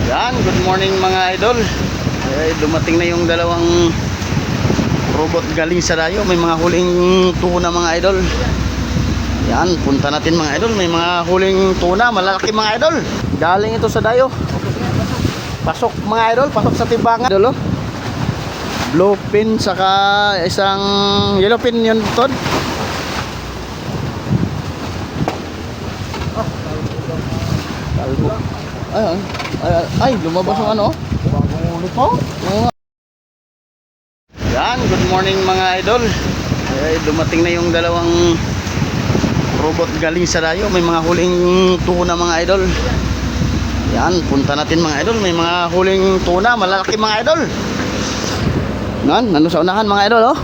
Yan, good morning mga idol. Dumating na yung dalawang robot galing sa dayo. May mga huling tuna mga idol. Yan, punta natin mga idol. May mga huling tuna, malalaki mga idol. Galing ito sa dayo. Pasok mga idol, pasok sa timbangan idol, oh. Blue pin saka isang yellow pin yun, Tod. Ay, lumabas yung ano. Bagong ulit po. Yan, good morning mga idol. Dumating na yung dalawang robot galing sa dayo. May mga huling tuna mga idol. Yan, punta natin mga idol. May mga huling tuna, malalaki mga idol. Yan, nandun sa unahan mga idol, oh.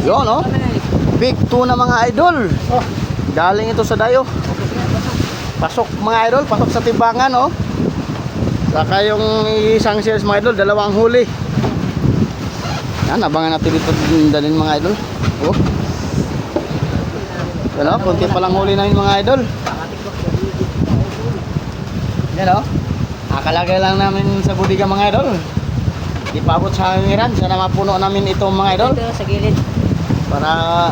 Yun, oh. Big tuna mga idol. Galing ito sa dayo. Pasok mga idol, pasok sa timbangan, oh. Saka yung isang series mga idol, dalawang huli. Yan, abangan natin dito dalhin mga idol. Oh. Yan, oh, konti palang huli na yun mga idol. Yan, oh. Akalagay lang namin sa budiga mga idol. Di paabot sa hangiran. Sana mapuno namin itong mga idol. Ito sa gilid. Para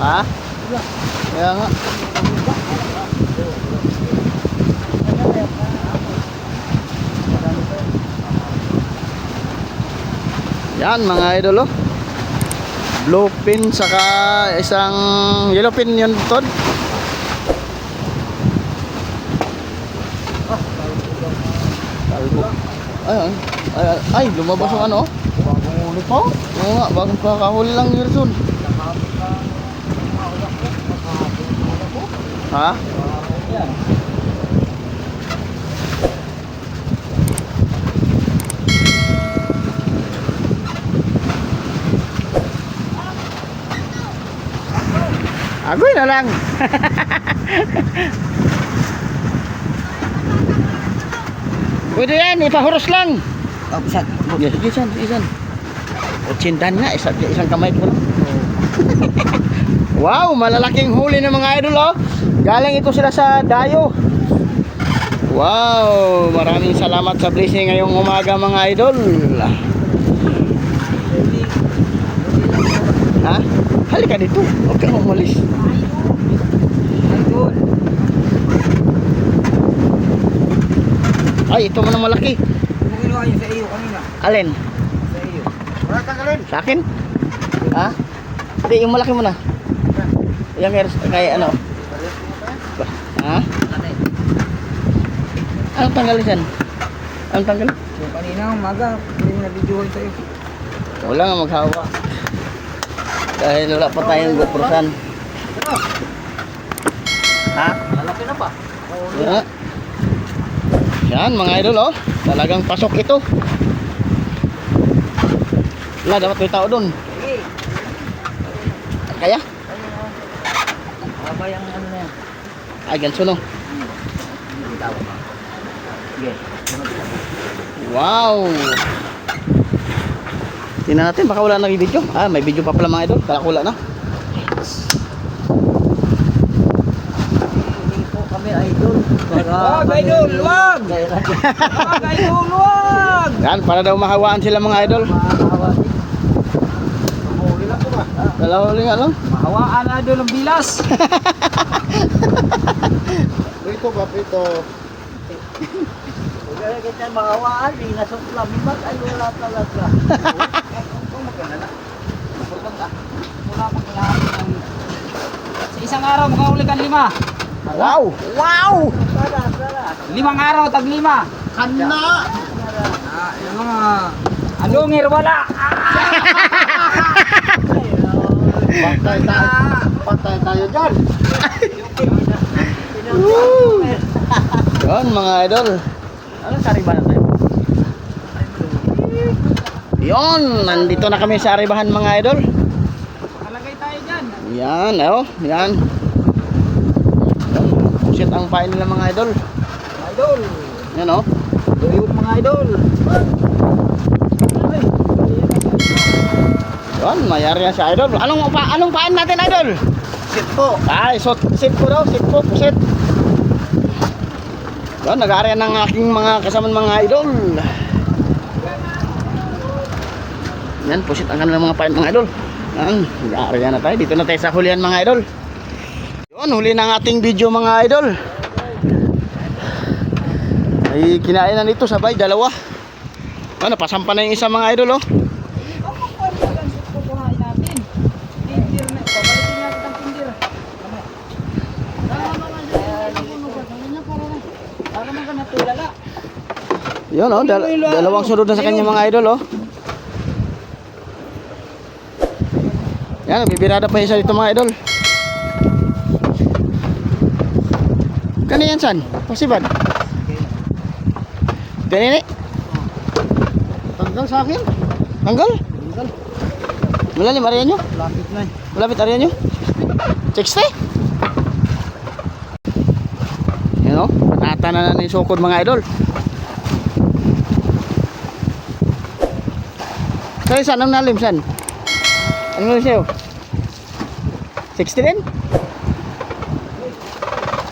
ha? Kaya nga. Yan mga idol, oh. Blue pin saka isang yellow pin yun, Tod. Ay, lumabas yung ano. Bagong ulit po. Oo nga, bagong kakahuli lang yun, Rizon. Ha? Agoy na lang. Pwede yan, ipahuros lang. Oh, bisa. Yes, isan. O tsindan nga, isang kamay ko lang. Wow, malalaking huli ng mga idol, oh. Galing ito sila sa dayo. Wow, maraming salamat sa blessing ngayong umaga mga idol. Ha? Halika dito, huwag kang umalis. Ay, ito mo na malaki. Ano ginawa niyo sa iyo kanina? Alin? Sa iyo. Wala kang alin. Sa akin? Ha? Hindi, yung malaki mo na. Yung kaya ano? Ha? Anong tanggalin yan? Anong tanggalin? Yung kanina umaga, hindi mo na-videohan sa iyo. Wala nga maghawa. Dahil wala pa tayong GoPro-san. Ha? Malaki na pa. Yeah. Yan mga idol, oh. Talagang pasok ito. Wala, dapat may tao dun. Sige. Kaya? Haba yung ano na yan. Ay, ganso no. Sige. Wow. Tingnan natin, baka wala na may video. Ah, may video pa pala mga idol. Kala wala na. Hindi po kami idol. Wag, idol! Wag! Wag, idol! Wag! Yan, para daw mahawaan sila mga idol. Mahawa. Mahuli lang po ba? Dalawa ulit ano? Mahawaan idol ang bilas. Ito ba ito? Kaya kita mahawaan, inasok lang. Mimat ay wala talaga. Kung magkanala. Wala akong lahat ng... Sa isang araw, makahuli ka 5. Wow! Wow! 5 araw, tag 5. Kana! Yung mga... Alungir, wala! Patay tayo dyan! Yan mga idol. Anong sariban tayo? Yon, nandito na kami sa Aribahan mga idol. Nakalagay tayo dyan. Yan, oh, yan. pusit ang pain nila mga idol. Mga idol. Yan o. Yung mga idol. Ay, Yan, mayari yan si idol. Anong pain natin idol? sit po. Ay, sit po daw, sit po, pusit. Yan, nag-aari ng aking mga kasamang mga idol. Yan, pusit ang kanilang mga pain mga idol. Yan, nag-aari na tayo. Dito na tayo sa hulihan mga idol. Yun, huli na ang ating video mga idol. Ay, kinain na nito sabay, dalawa. Ano, pasampa na yung isa mga idol oh. Yun oh, dalawang sunod na sa kanya mga idol oh. Yan, bibirada pa isa dito mga idol. Kani yan san? Pasibad? Ganini? Tanggal sa akin. Tanggal? Tanggal. Malalim area nyo? Lapit na eh. Malapit area nyo? 60? Yan o, natana na ni sukod mga idol. Sa'yo saan ang nalim saan? Ano nalim sa'yo? 60 din?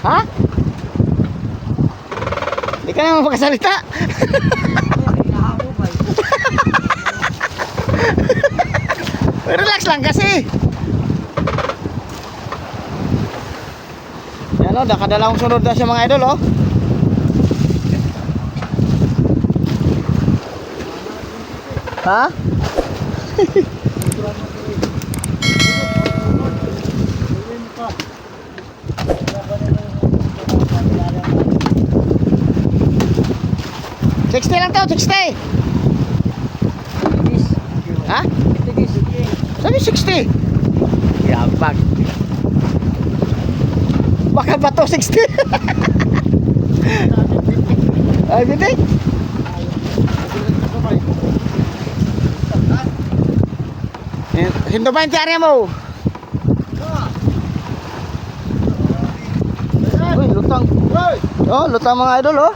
Ha? Hindi ka naman makasalita. Relax lang kasi. Yan o, nakadalawang sunod na siya mga idol o. Ha? $60 lang to, 60. Ha? Sabi 60. Yabag. Baka ba to 60? Ay, bitik. Hinto ba yung tiyari mo? Uy, lutang. Oh, lutang mga idol oh.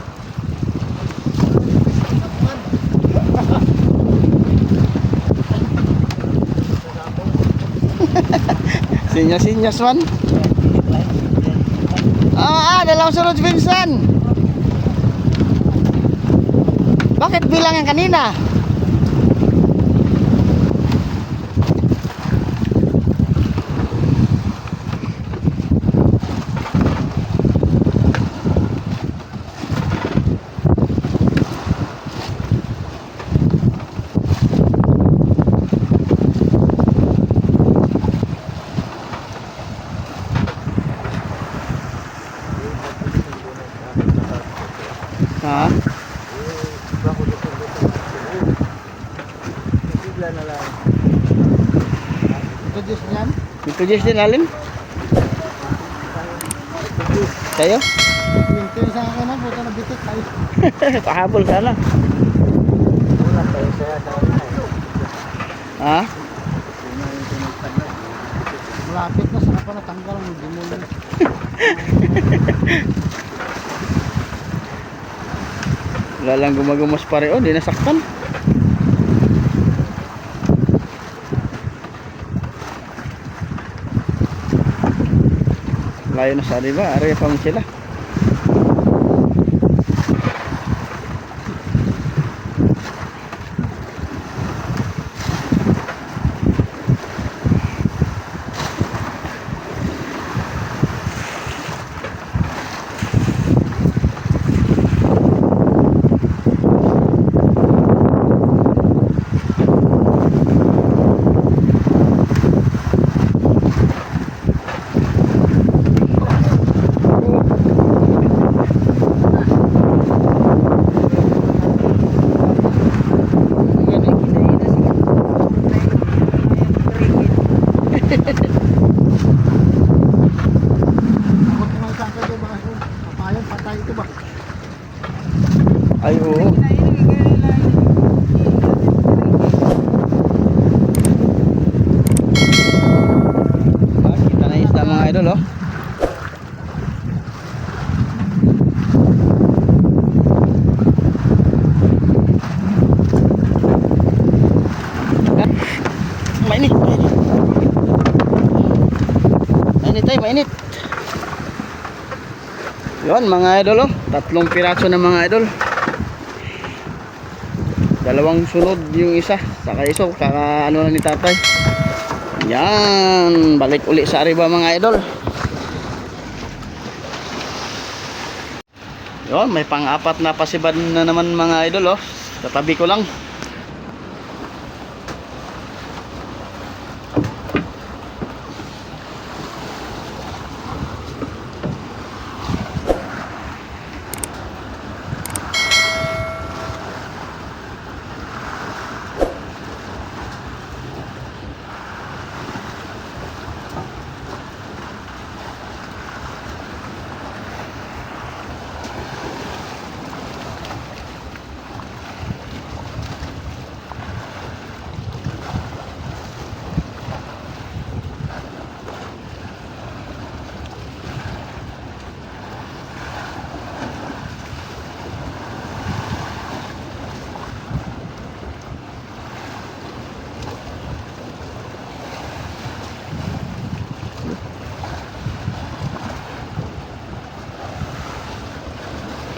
Sinyas man. Dalawang sunod Vincent. Bakit bilang yang kanina? Ha? Introduce din alin? Kayo? Mintin sa akin na, buta na bitik tayo. Pahabol sana. Wala tayo saya daw na eh. Ha? Malapit na, saka pa natanggal ang dimulo. Wala lang gumagumos pa rin. Oh, di nasaktan. Layo na sa diba? Area pa mo sila. Yun mga idol, oh. 3 piraso ng mga idol. 2 sunod yung isa. Saka iso, kaka ano lang ni tatay. Yan, balik uli sa Arriba mga idol. Yun, may pang-4 na pasibad na naman mga idol, oh. Tatabi ko lang.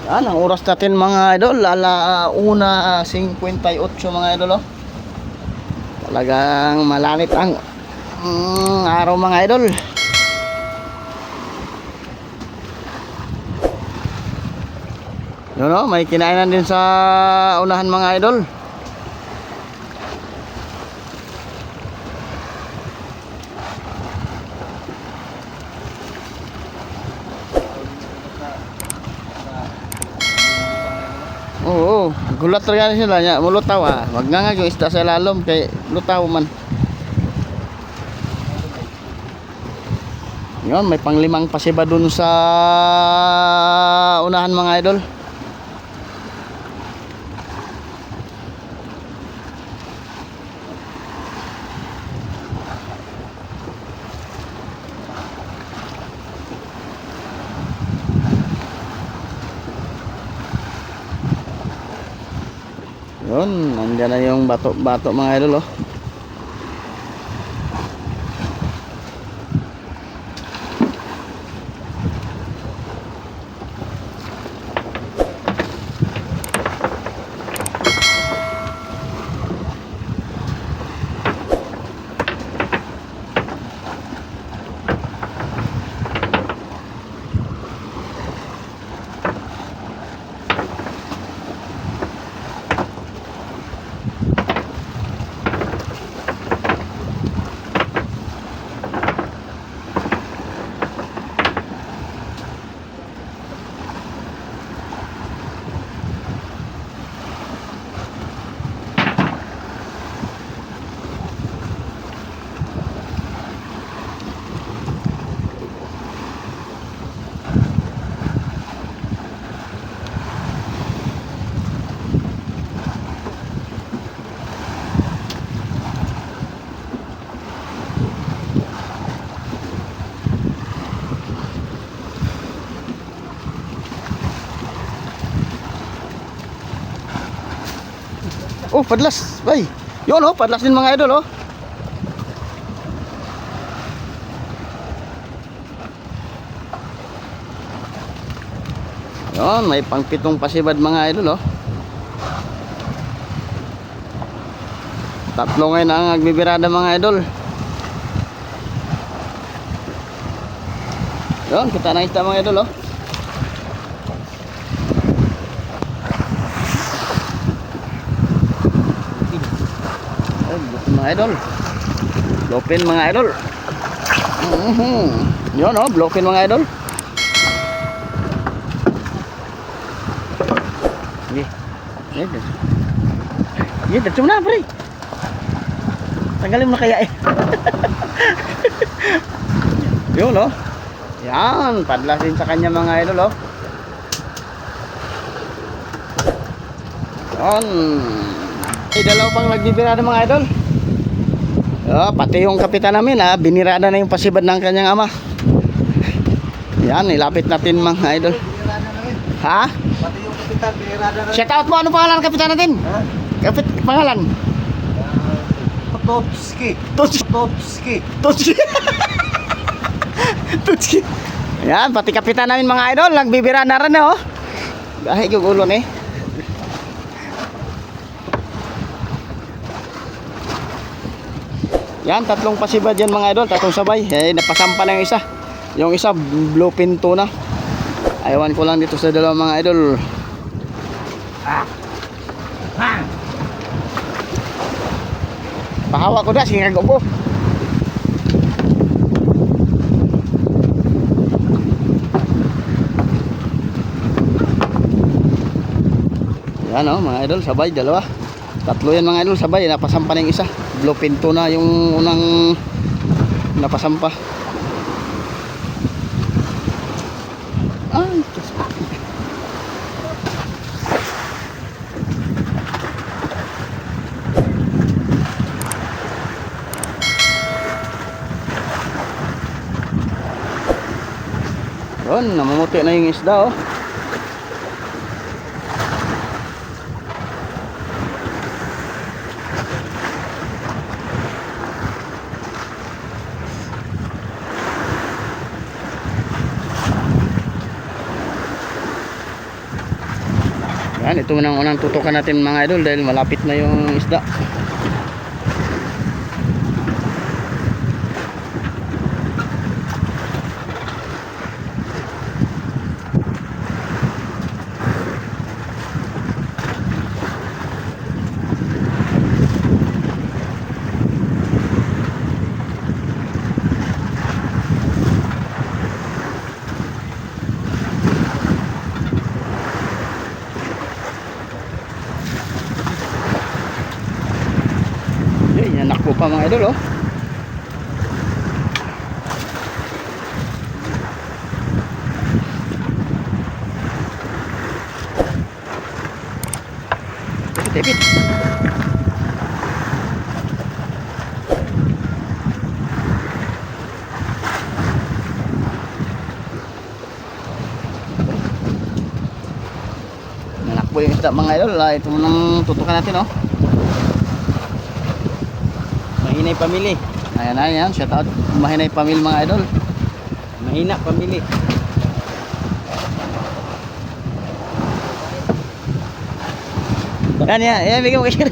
Yan, ang oras natin mga idol, 1:58 mga idol, oh. Talagang malanit ang araw mga idol. Yun, oh, may kinainan din sa unahan mga idol. Oo, gulat talaga sila nya, mulutaw ah. Wag nga yung isda sa lalom kay lutaw man. Yun, may pang-5 pasiba dun sa unahan mga idol. Yun, nandiyan na yung bato-bato mga idol, oh. Oh, padlas. Bay. Yun, oh, padlas din mga idol, oh. Yun, may pang-7 pasibad mga idol, oh. 3 ngayon ang nagbibirada mga idol. Yun, kita na isda mga idol, oh. Mga idol, blowpin mga idol. Yun, oh, blowpin mga idol. Dito mo na pre, tanggalin mo na kaya eh. Yun, oh. Yan, padlasin sa kanya mga idol, oh. Yan, dalaw pang nagbibirada mga idol. Oh, pati yung kapitan namin binirada na yung pasibad ng kanyang ama. Yan, ilapit natin mga idol. Ha? Pati yung kapitan, binirada na. Shout out mo, ano pangalan ng kapitan natin? Ha? Kapit, pangalan? Totski. Tutski. Totski. Tutski. Tutski. Yan, pati kapitan namin mga idol, nagbibira na rin oh. Gahig yung ulo eh. Yan, tatlong pasibad yan mga idol, tatlong sabay. Eh, napasampa na yung isa. Yung isa, blue pinto na. Ayawan ko lang dito sa dalawang mga idol. Pahawa ko na, sige kagobo. Yan oh, mga idol, sabay, dalawa. Tatlo yan mga idol, sabay, napasampa na yung isa. Blue pinto na yung unang napasampa. Ay, yun, namumuti na yung isda oh. Yan, ito na ang unang tutukan natin mga idol dahil malapit na yung isda. Yan, nakpo pa mga idol oh. Tipit. Nanakbo yung isda mga idol. Ito nang tutukan natin oh. Mahinay pamili. Ayan na yan. Shout out. Mahinay pamili mga idol. Mahina pamili. Yan yan. Yan bigyan mo kayo.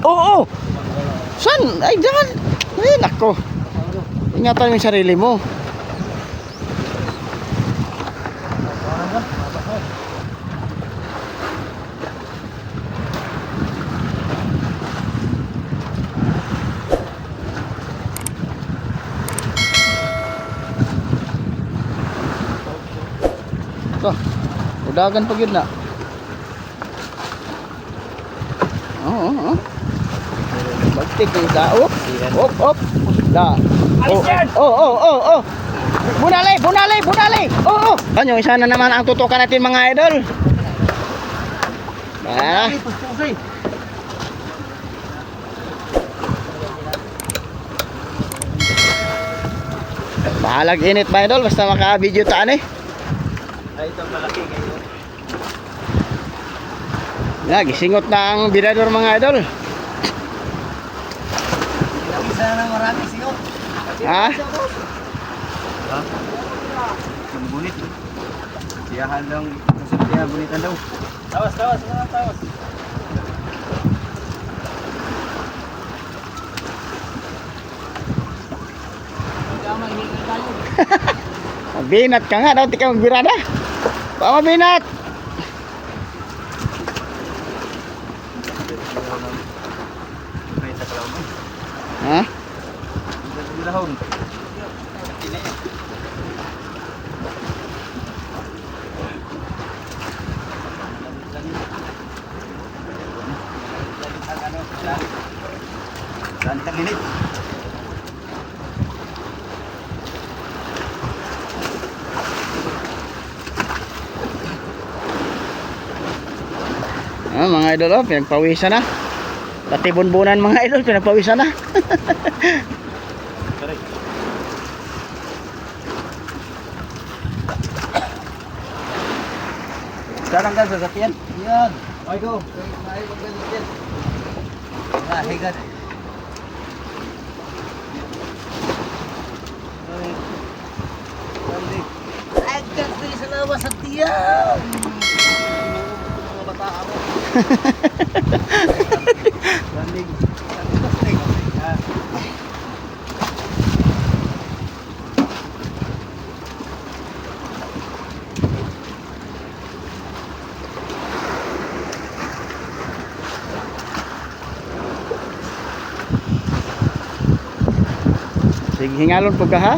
Oo. San? Ay dyan. Ay nako. Ingatan mo yung sarili mo. Ito. Udagan pag yun na. Oo. Bagtik yung da. Op. Da. Oh. Bunalay. Oo. Yan yung isa na naman ang tutukan natin mga idol. Bahalag init mga idol. Basta maka-video taan eh. Ay, ito malaki kayo. Gisingot na ang birador mga idol. Isa na marami singot. Ha? Ang bunit. Siyahan lang. Siyahan bunitan daw. Tawas. Magbinat ka nga daw, di ka magbirada. Pa mabinat. Ha? Lantang init. Mga idol oh, pinagpawisan na. Pati bunbunan mga idol, pinagpawisan na. Sorry. Sekarang kan sasakyan. Yan. Okay go. Ay, maganda yan. Higat. dalawa sa tiyan. Mga bata ako. Galing. Sige, hingalon po ka ha.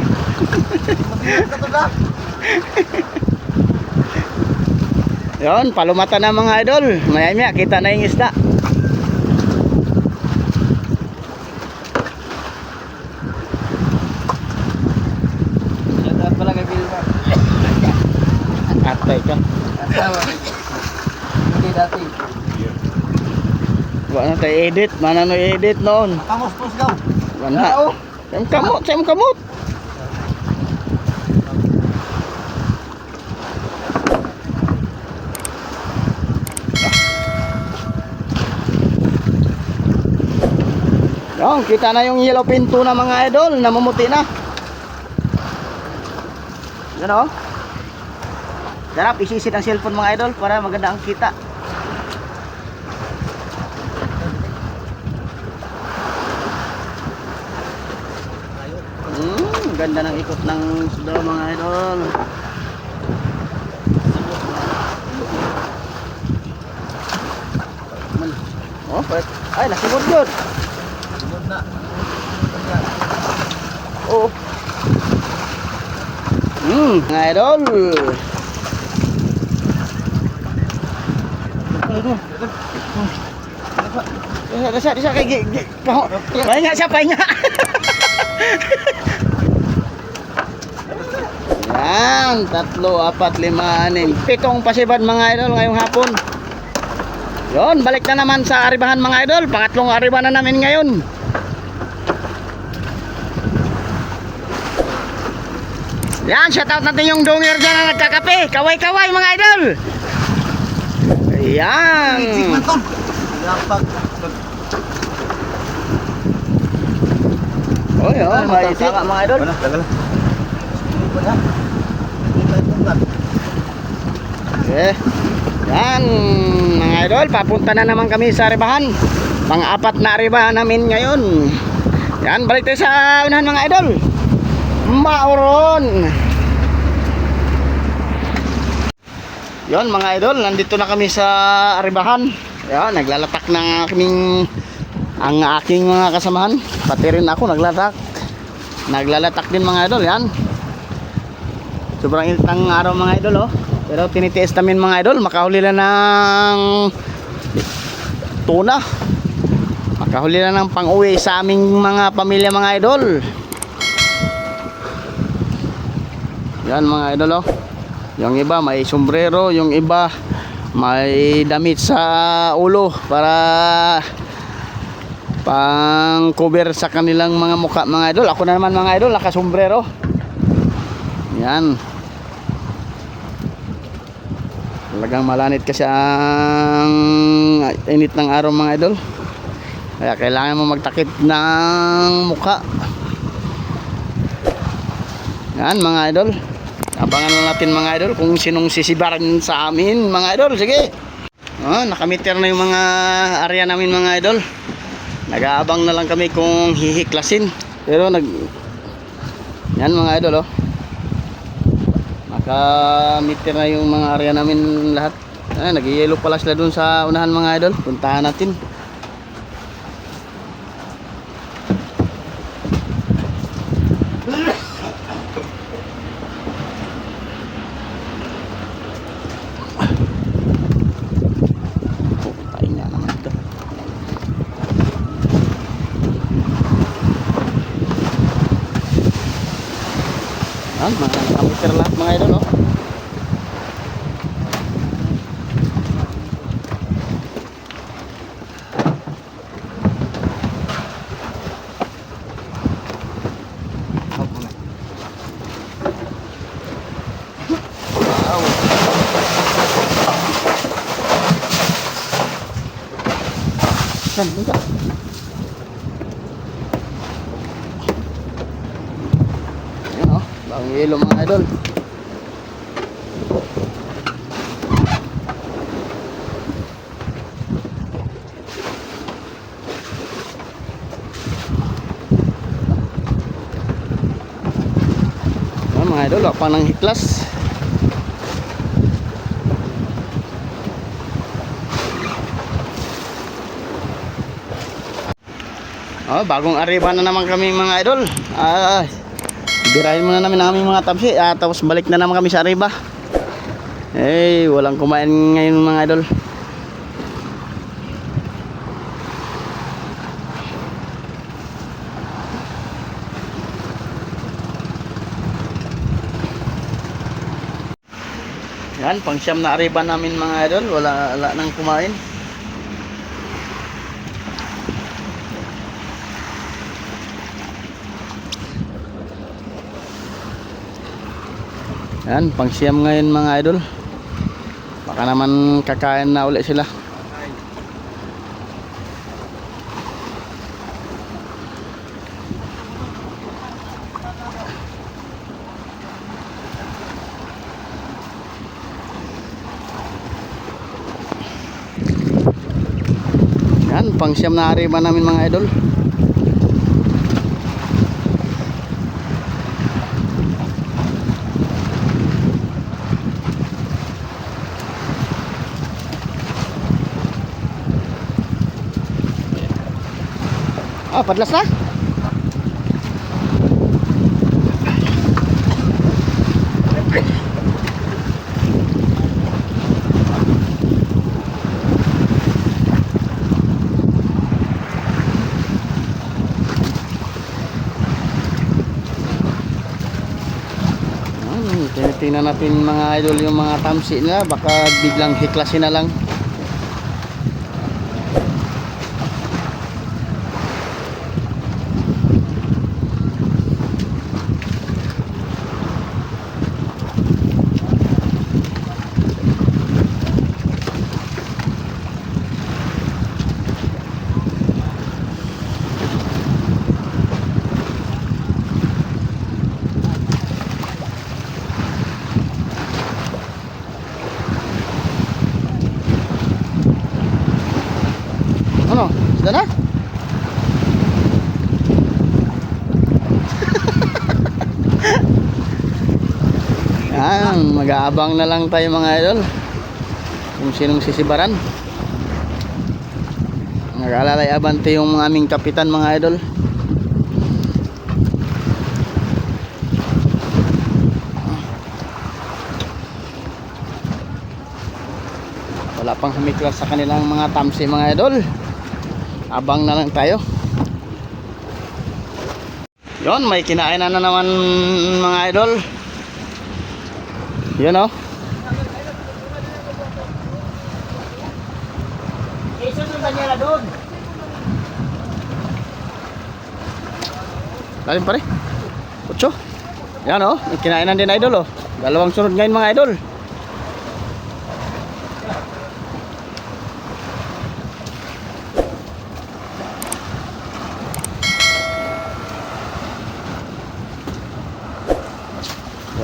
Yon, palumata na mga idol. Maya-maya, kita na yung isda. Shoutout pala kay Bilma. Atay ka. Asawa. Hindi dati. Wala na tayo edit. Mana no edit noon. Kamuspos daw. Wala. Sayang kamot, sayang kamot. Yung, kita na yung yellow pinto na mga idol, namumuti na. Yan o. Sarap, isisit ang cellphone mga idol para maganda ang kita. Ganda ng ikot ng isda mga idol. Oh, ay, nasunod yun. Sunod na. Oo. Mga idol. Dasa kay pahinga siya, pahinga. Yan, 3, 4, 5, 6, 7 pasiban mga idol ngayong hapon. Yon, balik na naman sa aribahan mga idol. Pangatlong aribahan na namin ngayon. Yan, shoutout natin yung donger dyan na nagkakape. Kaway-kaway mga idol. Ayan. Lapag. Oy, oh, may saka mga idol. Tagal. Okay. Yan, mga idol, papunta na naman kami sa aribahan. Pang-4 na aribahan namin ngayon. Yan, balik tayo sa unahan mga idol. Mauron. Yon mga idol, nandito na kami sa aribahan. Yan, naglalatak na kaming ang aking mga kasamahan. Pati rin ako naglalatak din mga idol. Yan, sobrang init ng araw mga idol, oh. Pero tinitiis namin mga idol, makahuli na ng tuna, makahuli na ng pang-uwi sa aming mga pamilya mga idol. Yan mga idol, oh. Yung iba may sombrero, yung iba may damit sa ulo para pang cover sa kanilang mga mukha mga idol. Ako na naman mga idol, naka-sombrero. Yan, talagang malanit kasi ang init ng araw mga idol, kaya kailangan mo magtakip ng mukha. Yan mga idol, abangan lang natin mga idol kung sinong sisibaran sa amin mga idol. Sige, nakamiter na yung mga area namin mga idol. Nag-aabang na lang kami kung hihiklasin. Pero yan mga idol, oh, naka-meter na yung mga area namin lahat. Nag-yellow pala sila dun sa unahan mga idol. Puntahan natin. Tayo nga naman ito. Yan, mga naka-meter lahat mga idol, oh. Wow. Saan? Enggak. Ayan, oh. Bagong yelo mga idol. Mga idol, wala pa ng hiklas. Bagong arriba na naman kami mga idol. Birahin muna namin ang aming mga tamsi. Tapos balik na naman kami sa arriba. Walang kumain ngayon mga idol. Yan, pang siyam na arriba namin mga idol. Wala nang kumain. Yan, pang siyam ngayon mga idol. Baka naman kakain na ulit sila. Yan, pang siyam na arriba namin mga idol. Padlas na. Tingnan natin mga idol yung mga tamsi nila, baka biglang hiklasin na lang. Ano? Sudah na? Yan, mag-aabang na lang tayo mga idol kung sinong sisibaran. Nag-alalay abante yung aming kapitan mga idol. Wala pang humiklas sa kanilang mga tamsi mga idol. Abang na lang tayo. Yon, may kinainan na naman mga idol. Yun o. Isunod ba niya na doon? Lalim pare. 8. Yan o, may kinainan din idol o. Dalawang sunod ngayon mga idol.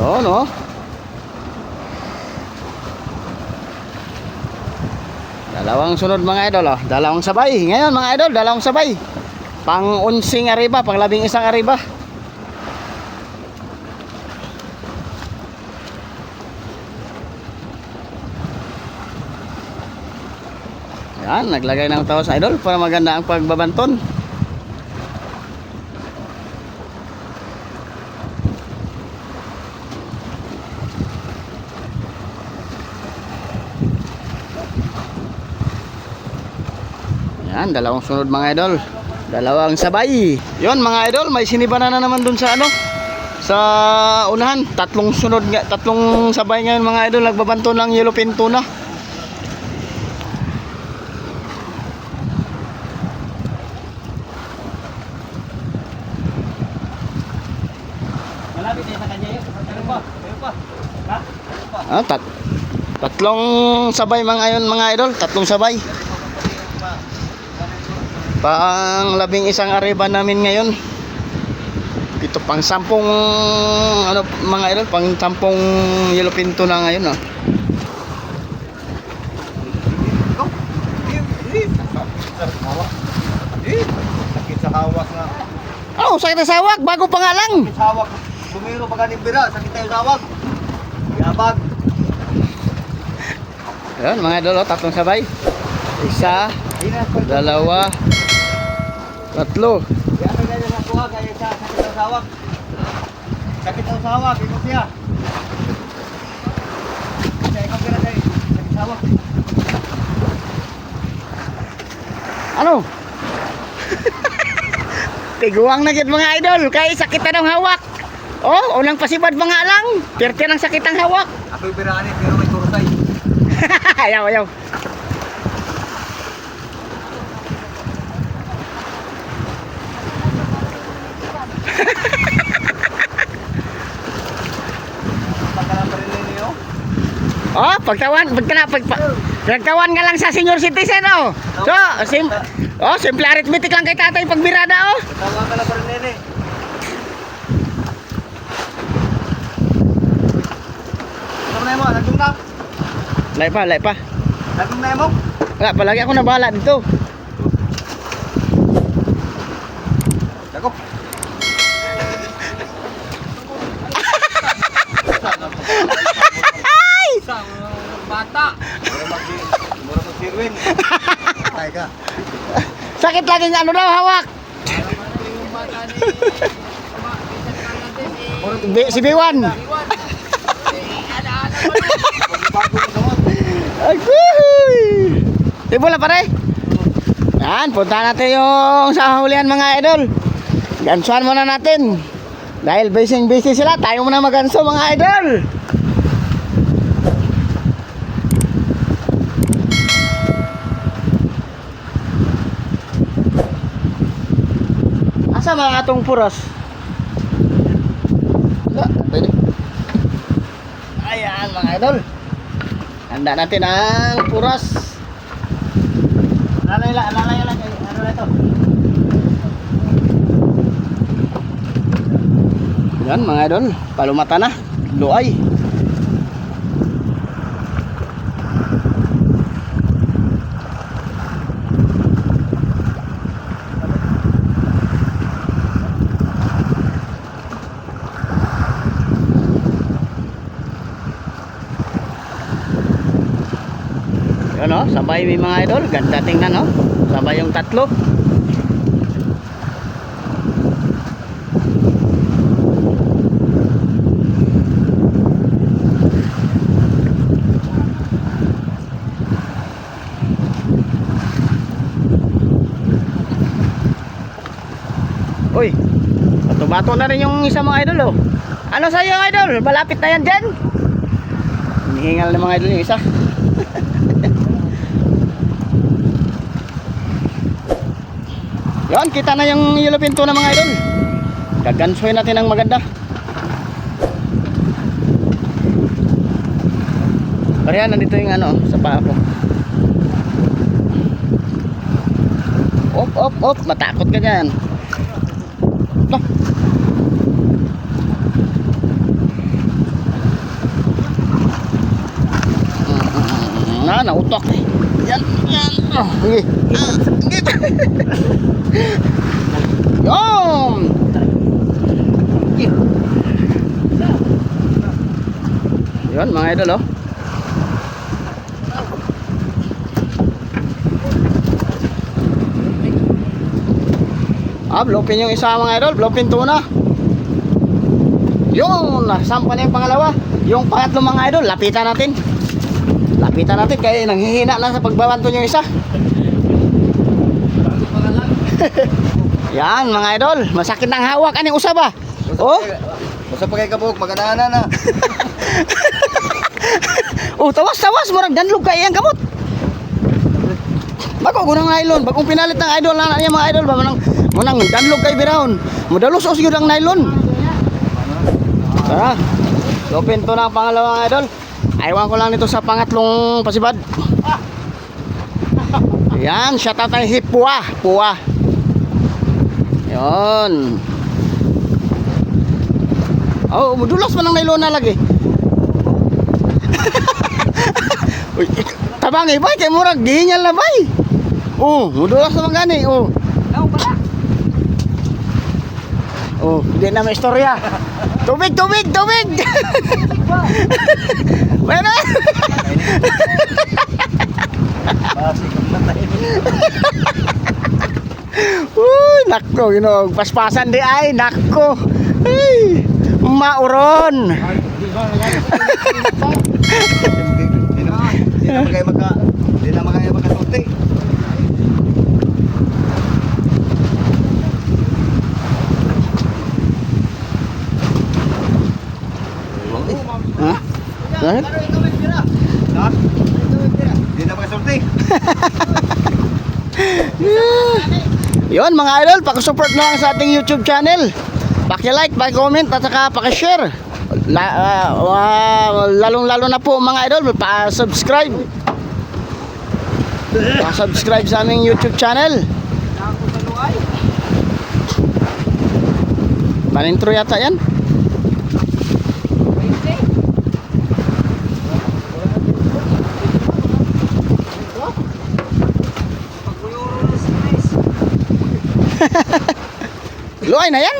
Yun o. Dalawang sunod mga idol o. Dalawang sabay. Ngayon mga idol, dalawang sabay. Pang 11 arriba, pang 11 arriba. Yan, naglagay ng tawas idol para maganda ang pagbabanton. Yan, dalawang sunod mga idol. Dalawang sabay. Yon mga idol, may sinibana na naman dun sa ano, sa unahan. Tatlong sunod nga, tatlong sabay ngayon mga idol, nagbabanton ng yellowfin tuna. Malapit din sa kanya yun. Ano pa? Ano pa? Ha? Tatlong sabay mga yun mga idol, tatlong sabay. Pang 11 arriba namin ngayon. Ito pang 10 ano mga idol, pang 10 yellow pinto na ngayon ah. Sakit sa hawak nga. Oh, sakit na sawak, bago pa nga lang. Sakit sa hawak. Bumiro pa ganing bira. Sakit tayo sa hawak. Yabag. Ayun mga idol, oh, tatlong sabay. Isa, dalawa, tatlo. Kaya may ganyan sa kuha. Kaya sa sakit sa hawak. Sakit sa hawak. Ikaw siya. Kaya ikaw kira tayo. Sakit sa hawak. Ano? Tiguang na gid mga idol, kay sakit na ng hawak. Oh, unang pasibad pa nga lang. Perte ng sakit ang hawak. Ako'y biraan pero may kurusay. Ayaw, ayaw. Pagkalang pa rin ninyo. Oh, pagtawan ka lang sa senior citizen oh. So, simple arithmetic lang kay tatay pagbirada oh. Tawa ka lang pa rin nini. Ano na mo? Nagdung na? Lay pa. Nagdung na mo? Wala, palagi ako na bahala dito. Dako. Isang bata. Mura mag-sirwin. Patay ka. Sakit lagi ng ano daw hawak. Yung bata ni Pinsan natin Si Biwan. Iwan. Ana-ana Bago mo sa Agoy! Tibo na pare. Yan, punta natin yung sa hulihan mga idol. Gansuhan muna natin. Dahil busy sila, tayo muna maganso mga idol. Asa mga atong puros? Wala, pwede. Ayan mga idol. Handa natin ang puros. Lalay lang. Ano na ito? Yan mga idol. Palumata na. Luay. Yan o, sabay may mga idol. Ganda tingnan o. Sabay yung tatlo. Uy, bato-bato na rin yung isa mga idol oh. Ano sa'yo idol? Malapit na yan dyan. Hinihingal na mga idol yung isa. Yan, kita na yung yellow pinto na mga idol. Gagansuhin natin ang maganda. Parehan, nandito yung ano, sa paa ko. Op, matakot ka dyan. No. Nautok. Yan. Oh, sige. Yum! Yun mga idol oh. Blowpin yung isa mga idol, blowpin tuna. Yun, sampa na yung pangalawa. Yung pangatlo mga idol, lapitan natin kaya nanghihina na sa pagbabanton yung isa. Yan mga idol, masakit ng hawak aning usab ah. Oh. Basta pa kay kabuk, maganaana na. Oh, tawas, murag danlog kay ang kamot. Bago gunang nylon, bagong pinalit ng idol na niya mga idol ba munang danlog kay biraon. Modalos os gyud ang nylon. Tara. Open to na ang pangalawang idol. Aywan ko lang nito sa pangatlong pasibad. Yan, shout out tayo si Puwa. Yon. Oh, mudulas man ang nailona lagi. Uy, tabang eh, bay, kay murag gihingal na bay. Oh, mudulas naman gani. Oh. Daw pala. Oh, di na may istorya. Tubig, tubig, tubig. Bueno. Basi kang matay. Uy, nako, ginog paspasan di ay, nako. Ay, mauron. Di na magaya magkasulti. Ha? Bakit? Ha? Di na magkasulti. Yun mga idol, pakisupport na lang sa ating YouTube channel. Paki-like, paki-comment at saka paki-share. Lalong-lalo na po mga idol, pa-subscribe. Pa-subscribe sa aming YouTube channel. Ako sa luay. Manintro yata yan. Pwede. Pagkuyuro na si Chris. Luay na yan.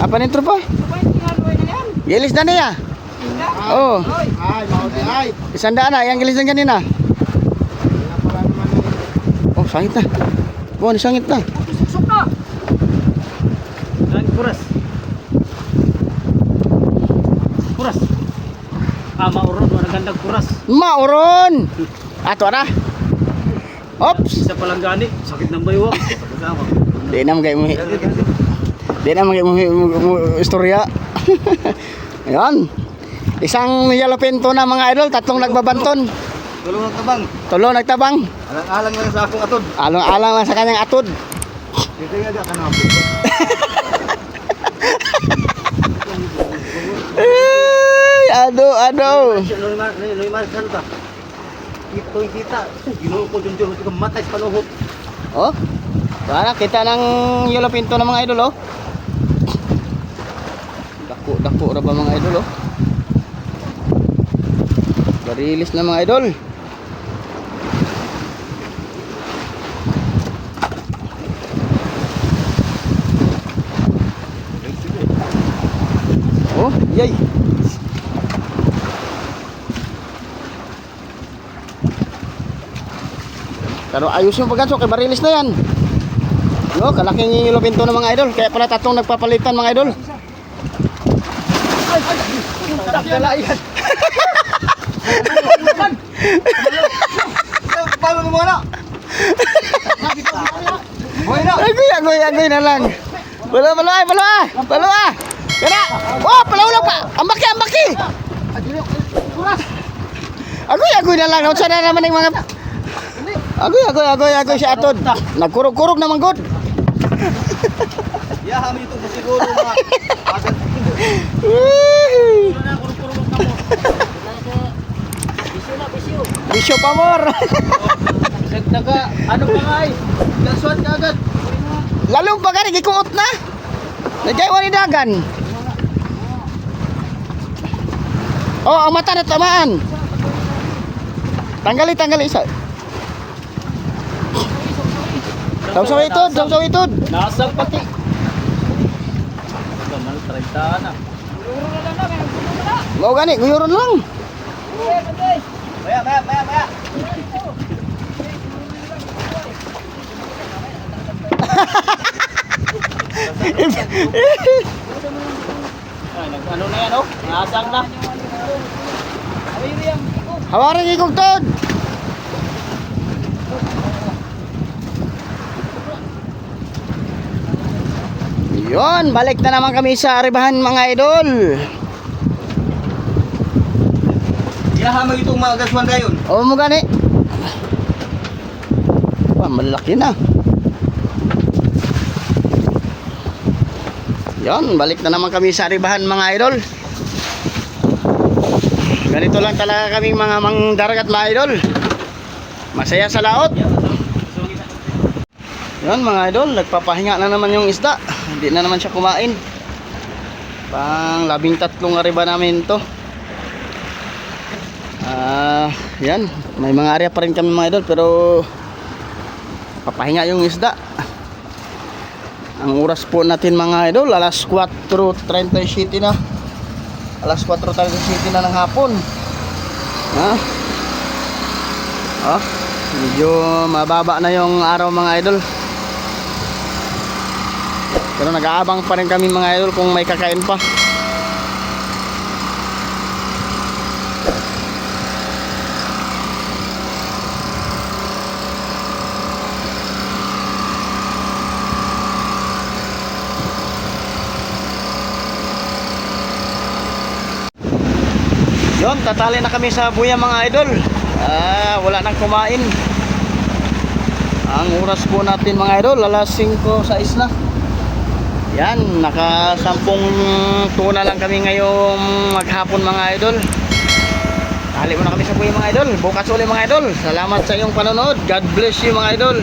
Apa nintro pa? Pwede nga luay na yan. Gilis na niya. Hindi. Oh, Oy. Ay, mauti ay. isandaan na, yung gilis na kanina. Oh, sangit na. Buwan, sangit na. Susok na. Lan kuras. Kuras. Mauron mo nagandang kuras. Mauron. Ato na. Oops. Isa palang gani, sakit ng baywak. Di na magay mo. Di na magay mo istorya. Ayan. Isang yellow pinto na mga idol, tatlong nagbabanton. Tulong ng tabang. Tulo nagtabang. Alang-alang lang sa akong atod. Alang-alang lang sa kanyang atod. Dito nga ka na. Ay, ado. Loy-mar kan ta. Kita. Ginoo ko jud jud ko matay sa panuhot. Oh. Para kita ng yellow pinto ng mga idol oh. Dako ra ba mga idol oh. Barilis na mga idol. Oh, yay. Pero ayos yung pagkaso kay barilis na yan. No, kalaking yellow pinto ng mga idol. Kaya pala tatlong nagpapalitan mga idol. Dalayan. Paano mo na? Boy na. Agoy na lang. Balo. Kaya. Oh, palawlaw pa. Ambaki. Agoy na lang. Unsa na naman yung mga Agoy si atod. Nagkurog-kurog naman god. Ya, kami ito siguro mga agad. Na kurong-kurong mo kamo. Bisyo pa more. Ano pa nga ay? Laswan ka agad. Lalo pa gani gikuot na. Nagyaywa ni dagan. Oh, ang mata na tamaan. Tanggali isa. Daw sa itod. Nasag pati. Kamal 30 na. Guyuro na lang namin. Guyuro na. Mau gani, guyuron lang. Patay. Maya. Ay, ano na yan oh? Nasag na. Awiri ang iko. Hawarin ikog tod. Yun, balik na naman kami sa Aribahan mga idol. Yahamag itong mga gaswan gayon. O mo gani. Malaki na. Yan, balik na naman kami sa Aribahan mga idol. Ganito lang talaga kaming mga mangdarat mga idol. Masaya sa laot. Yan mga idol, nagpapahinga na naman yung isda. Hindi na naman siya kumain. Pang 13 ariba namin to. Yan, may mga area pa rin kami mga idol, pero papahinga yung isda. Ang oras po natin mga idol, alas 4:37 na. Alas 4:37 na ng hapon. Medyo mababa na yung araw mga idol. Pero nag-aabang pa rin kami mga idol kung may kakain pa. Yun, tatali na kami sa buya mga idol. Wala nang kumain. Ang oras po natin mga idol, alas 5:06 na. Yan, naka 10 tuna lang kami ngayong maghapon mga idol. Tali mo na kami sa buya mga idol. Bukas ulit mga idol. Salamat sa iyong panonood. God bless you mga idol.